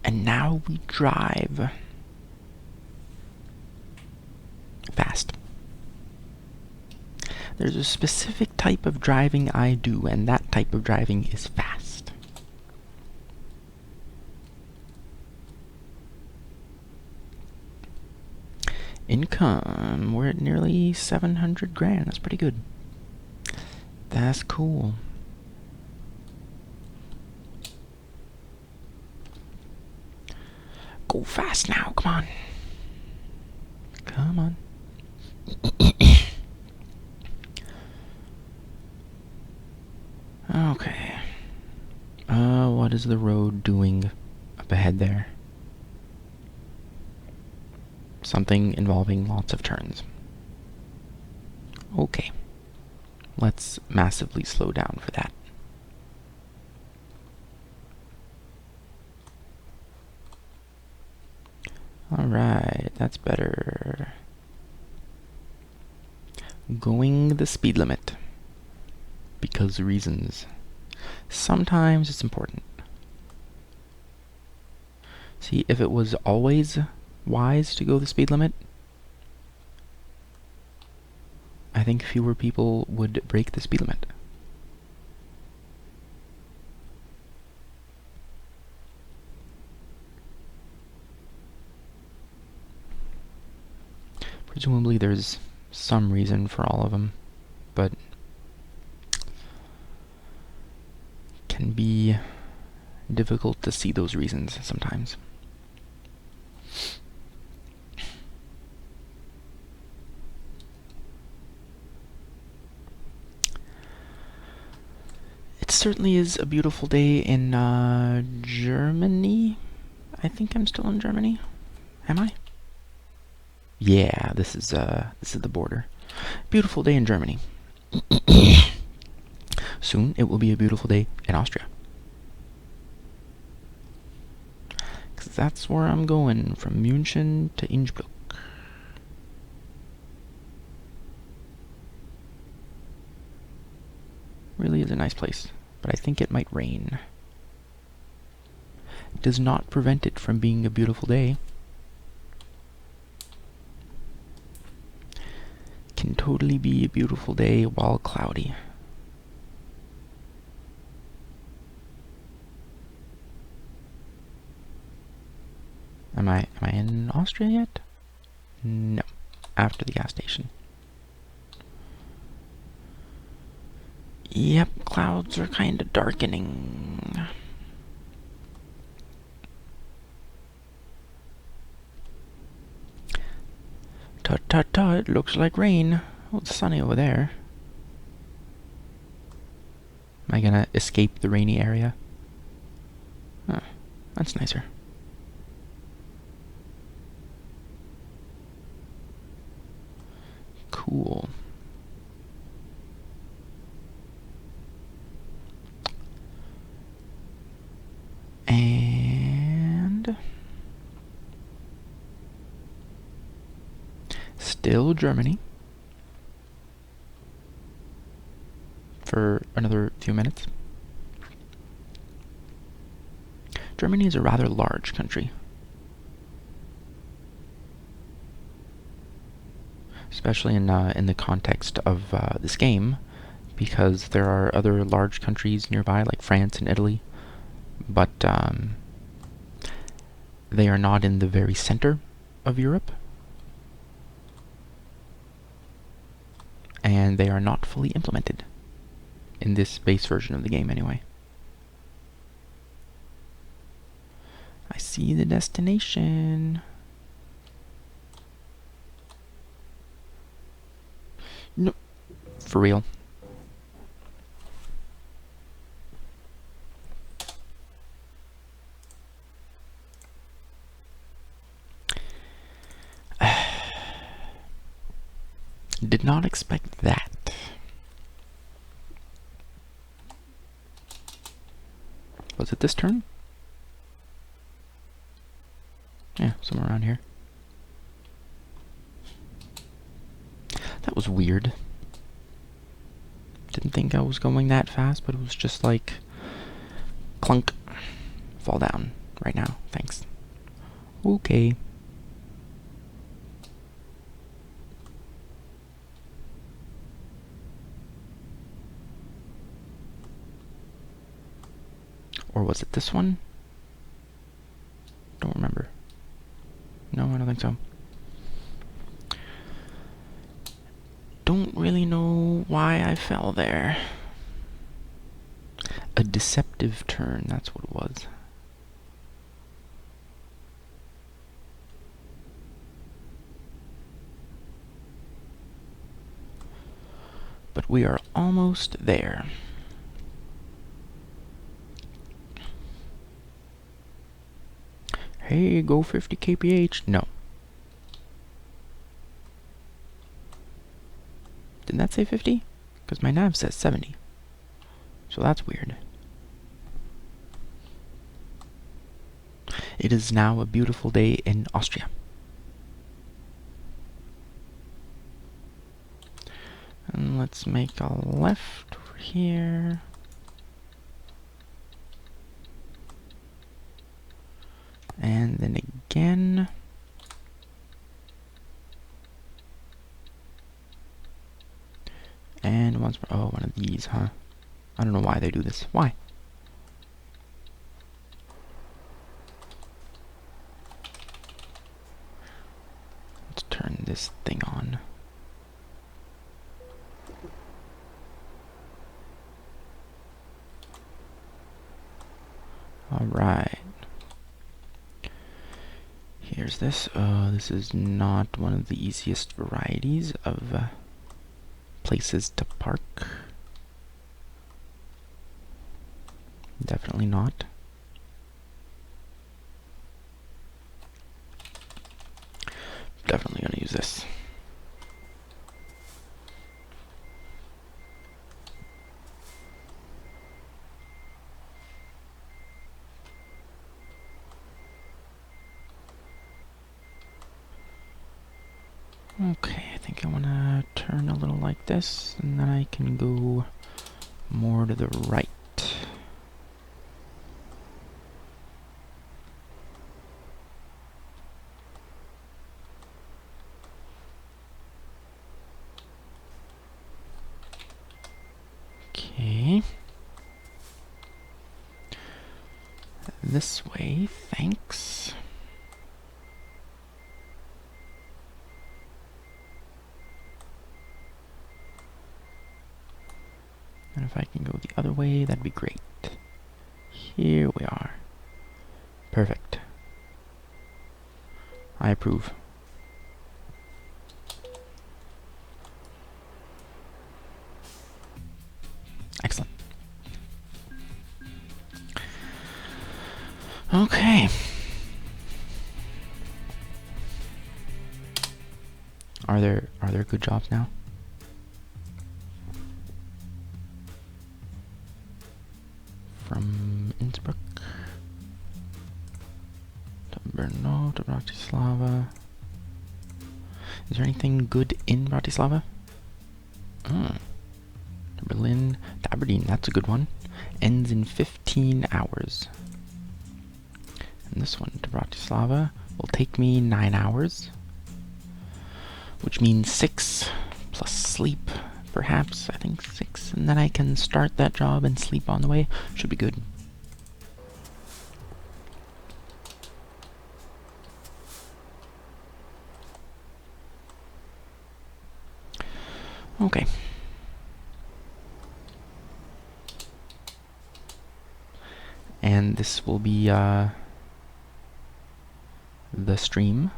And now we drive fast. There's a specific type of driving I do, and that type of driving is fast. Income, we're at nearly 700 grand. That's pretty good. That's cool. Go fast now, come on. Come on. Okay. What is the road doing up ahead there? Something involving lots of turns. Okay. Let's massively slow down for that. Alright, that's better. Going the speed limit. Because reasons. Sometimes it's important. See, if it was always wise to go the speed limit, I think fewer people would break the speed limit. Presumably there's some reason for all of them, but can be difficult to see those reasons sometimes. It certainly is a beautiful day in Germany. I think I'm still in Germany. Am I? Yeah, this is the border. Beautiful day in Germany. Soon it will be a beautiful day in Austria. Because that's where I'm going, from München to Innsbruck. Really is a nice place, but I think it might rain. It does not prevent it from being a beautiful day. Can totally be a beautiful day while cloudy. Am I in Austria yet? No. After the gas station. Yep, clouds are kind of darkening. Tut tut tut, looks like rain. Oh, it's sunny over there. Am I gonna escape the rainy area? Huh, that's nicer. Cool. And still Germany for another few minutes. Germany is a rather large country, especially in the context of this game, because there are other large countries nearby, like France and Italy, but they are not in the very center of Europe, and they are not fully implemented in this base version of the game anyway. I see the destination. Nope. For real. Did not expect that. Was it this turn? Yeah, somewhere around here. That was weird. Didn't think I was going that fast, but it was just like clunk. Fall down right now. Thanks. Okay. Or was it this one? Don't remember. No, I don't think so. Don't really know why I fell there. A deceptive turn, that's what it was. But we are almost there. Hey, go 50 kph. No. Didn't that say 50? Because my nav says 70. So that's weird. It is now a beautiful day in Austria. And let's make a left over here. And then again. And once more. Oh, one of these, huh? I don't know why they do this. Why? Let's turn this thing on. Alright. Here's this. This is not one of the easiest varieties of places to park. Definitely not. Definitely gonna use this. Okay, I think I want to turn a little like this, and then I can go more to the right. Okay. This way, thanks. And if I can go the other way, that'd be great. Here we are. Perfect. I approve. Excellent. Okay. Are there good jobs now? From Innsbruck to Brno to Bratislava. Is there anything good in Bratislava? To Berlin to Aberdeen, that's a good one. Ends in 15 hours. And this one to Bratislava will take me 9 hours, which means 6 plus sleep, perhaps. I think 6, and then I can start that job and sleep on the way. Should be good. Okay. And this will be the stream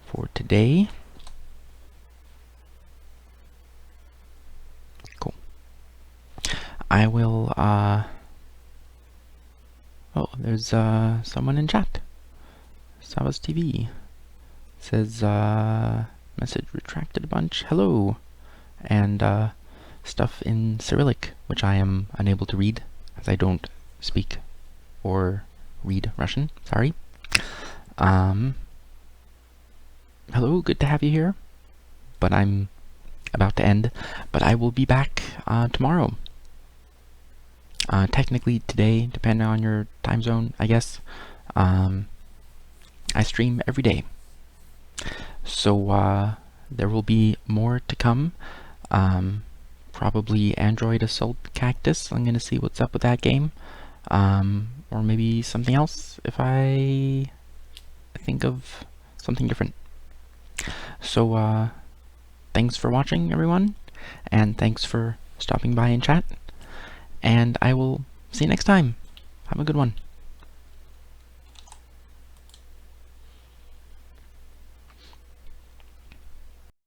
for today. Cool. I will, oh, there's someone in chat. Savas TV says, message retracted a bunch. Hello. And stuff in Cyrillic, which I am unable to read, as I don't speak or read Russian. Sorry. Hello, good to have you here. But I'm about to end. But I will be back tomorrow. Technically today, depending on your time zone, I guess. I stream every day. So there will be more to come. Probably Android Assault Cactus. I'm gonna see what's up with that game. Or maybe something else if I think of something different. So thanks for watching, everyone, and thanks for stopping by and chat, and I will see you next time. Have a good one.